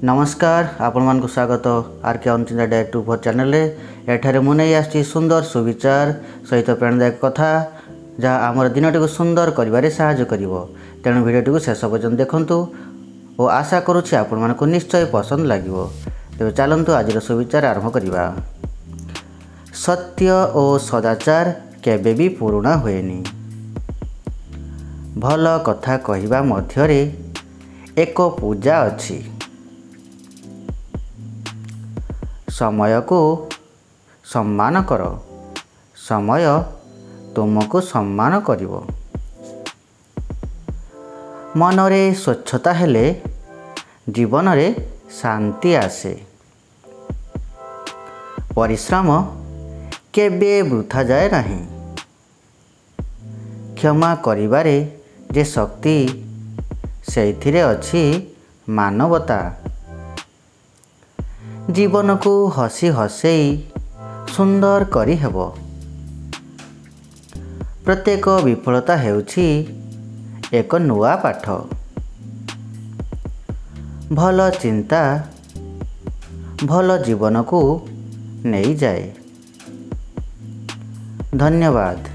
नमस्कार आपण मानक स्वागत आर के अनुचिंता डायरेक्ट यूट्यूब चैनल एठारे मु नहीं आसी सुंदर सुविचार सहित प्रेरणादायक कथा जहाँ आमर दिनटी को सुंदर करिवारे सहायता करिवो। तेणु भिडियोटी को शेष पर्यंत देखंतु और आशा करुछि आपण मानक निश्चय पसंद लागिवो। तेबे चलंतु आज सुविचार आरंभ करिवा। सत्य और सदाचार केबे भी पुराना हुएनी। भल कथा कहिबा मध्यरे एक पूजा अछि। समय को सम्मान कर, समय तुमको सम्मान करिवो। मनरे स्वच्छता हेले जीवन रे शांति आसे। परिश्रम केबे वृथा जाए नहीं। क्षमा करिबारे जे शक्ति सेथिरे अछि मानवता। जीवन को हसी हसई सुंदर करी हेबो। प्रत्येक विफलता हेउछि एक नुआ पाठ। भल चिंता भल जीवन को नहीं जाए। धन्यवाद।